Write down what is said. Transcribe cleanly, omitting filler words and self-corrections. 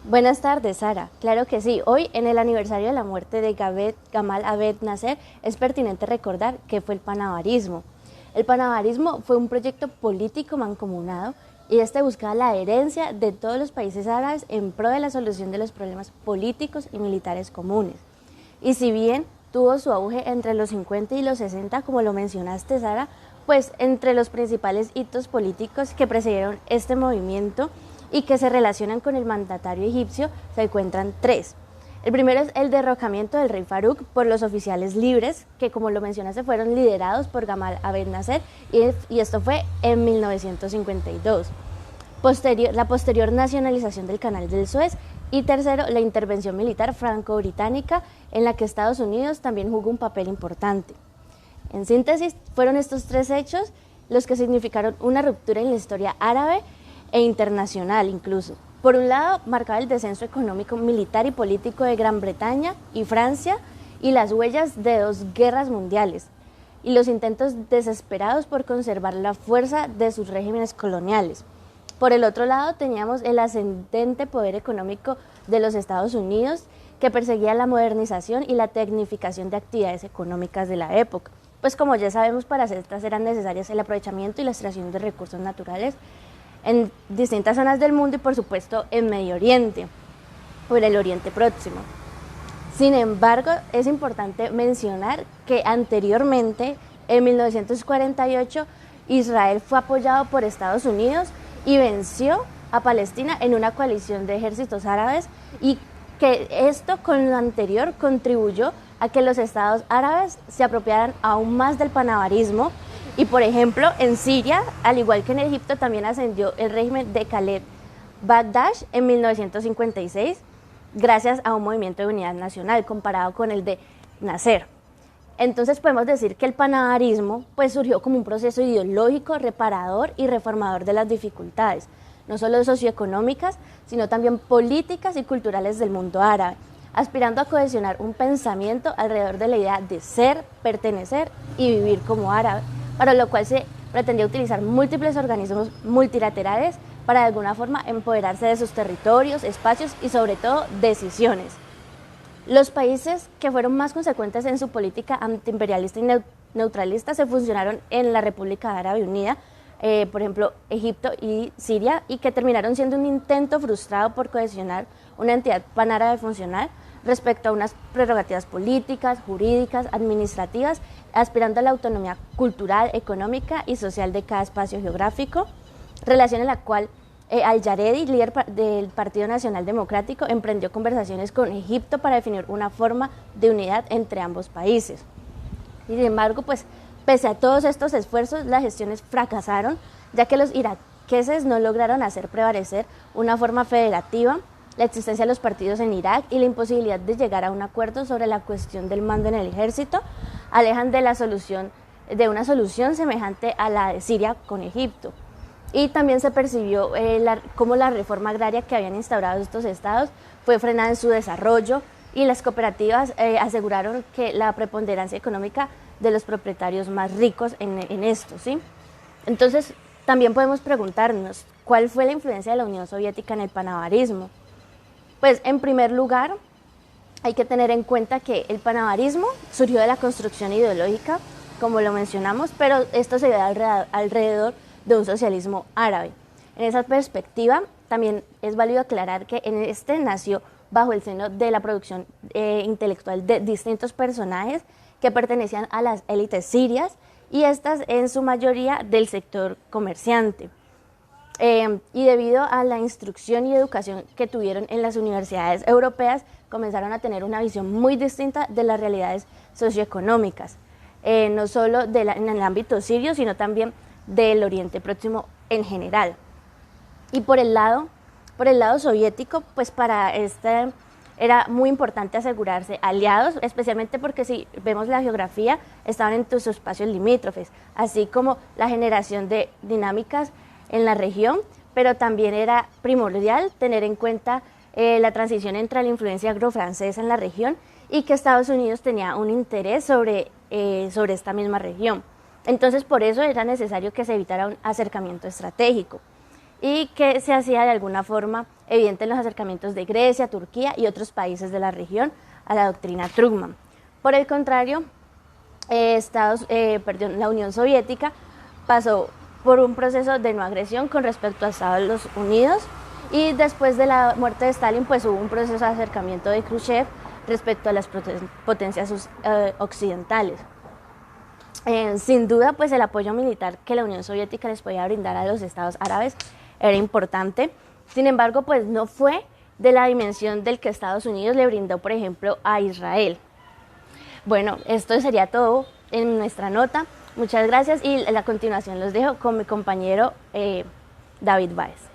Buenas tardes, Sara. Claro que sí. Hoy, en el aniversario de la muerte de Gamal Abed Nasser, es pertinente recordar qué fue el panabarismo. El panabarismo fue un proyecto político mancomunado y este buscaba la adherencia de todos los países árabes en pro de la solución de los problemas políticos y militares comunes. Y si bien tuvo su auge entre los 50 y los 60, como lo mencionaste, Sara, pues entre los principales hitos políticos que precedieron este movimiento y que se relacionan con el mandatario egipcio se encuentran tres. El primero es el derrocamiento del rey Farouk por los oficiales libres, que como lo mencionaste fueron liderados por Gamal Abed Nasser, y esto fue en 1952. La posterior nacionalización del Canal del Suez, y tercero, la intervención militar franco-británica, en la que Estados Unidos también jugó un papel importante. En síntesis, fueron estos tres hechos los que significaron una ruptura en la historia árabe e internacional incluso. Por un lado, marcaba el descenso económico, militar y político de Gran Bretaña y Francia y las huellas de dos guerras mundiales y los intentos desesperados por conservar la fuerza de sus regímenes coloniales. Por el otro lado, teníamos el ascendente poder económico de los Estados Unidos, que perseguía la modernización y la tecnificación de actividades económicas de la época. Pues como ya sabemos, para hacer estas eran necesarias el aprovechamiento y la extracción de recursos naturales en distintas zonas del mundo y por supuesto en Medio Oriente o en el Oriente Próximo. Sin embargo, es importante mencionar que anteriormente, en 1948, Israel fue apoyado por Estados Unidos y venció a Palestina en una coalición de ejércitos árabes, y que esto con lo anterior contribuyó a que los estados árabes se apropiaran aún más del panabarismo. Y por ejemplo, en Siria, al igual que en Egipto, también ascendió el régimen de Khaled Bagdash en 1956, gracias a un movimiento de unidad nacional comparado con el de Nasser. Entonces podemos decir que el panabarismo pues surgió como un proceso ideológico, reparador y reformador de las dificultades, no solo socioeconómicas, sino también políticas y culturales del mundo árabe, aspirando a cohesionar un pensamiento alrededor de la idea de ser, pertenecer y vivir como árabe, para lo cual se pretendía utilizar múltiples organismos multilaterales para de alguna forma empoderarse de sus territorios, espacios y sobre todo decisiones. Los países que fueron más consecuentes en su política antiimperialista y neutralista se funcionaron en la República Árabe Unida, por ejemplo Egipto y Siria, y que terminaron siendo un intento frustrado por cohesionar una entidad panárabe funcional respecto a unas prerrogativas políticas, jurídicas, administrativas, aspirando a la autonomía cultural, económica y social de cada espacio geográfico, relación en la cual Al-Yaredi, líder del Partido Nacional Democrático, emprendió conversaciones con Egipto para definir una forma de unidad entre ambos países. Sin embargo, pues, pese a todos estos esfuerzos, las gestiones fracasaron, ya que los iraqueses no lograron hacer prevalecer una forma federativa, la existencia de los partidos en Irak y la imposibilidad de llegar a un acuerdo sobre la cuestión del mando en el ejército alejan de una solución semejante a la de Siria con Egipto. Y también se percibió cómo la reforma agraria que habían instaurado estos estados fue frenada en su desarrollo, y las cooperativas aseguraron que la preponderancia económica de los propietarios más ricos en esto, ¿sí? Entonces, también podemos preguntarnos, ¿cuál fue la influencia de la Unión Soviética en el panabarismo? Pues, en primer lugar, hay que tener en cuenta que el panabarismo surgió de la construcción ideológica, como lo mencionamos, pero esto se dio alrededor de un socialismo árabe. En esa perspectiva, también es válido aclarar que en este nació bajo el seno de la producción intelectual de distintos personajes que pertenecían a las élites sirias, y estas en su mayoría del sector comerciante. Y debido a la instrucción y educación que tuvieron en las universidades europeas, comenzaron a tener una visión muy distinta de las realidades socioeconómicas, no solo en el ámbito sirio, sino también del Oriente Próximo en general. Y por el lado soviético, pues para era muy importante asegurarse aliados, especialmente porque si vemos la geografía, estaban en sus espacios limítrofes, así como la generación de dinámicas en la región, pero también era primordial tener en cuenta la transición entre la influencia agrofrancesa en la región y que Estados Unidos tenía un interés sobre esta misma región. Entonces, por eso era necesario que se evitara un acercamiento estratégico, y que se hacía de alguna forma evidente en los acercamientos de Grecia, Turquía y otros países de la región a la doctrina Truman. Por el contrario, la Unión Soviética pasó por un proceso de no agresión con respecto a Estados Unidos, y después de la muerte de Stalin pues hubo un proceso de acercamiento de Khrushchev respecto a las potencias occidentales. Sin duda pues el apoyo militar que la Unión Soviética les podía brindar a los estados árabes era importante, sin embargo pues no fue de la dimensión del que Estados Unidos le brindó, por ejemplo, a Israel. Bueno, esto sería todo en nuestra nota. Muchas gracias y a continuación los dejo con mi compañero David Báez.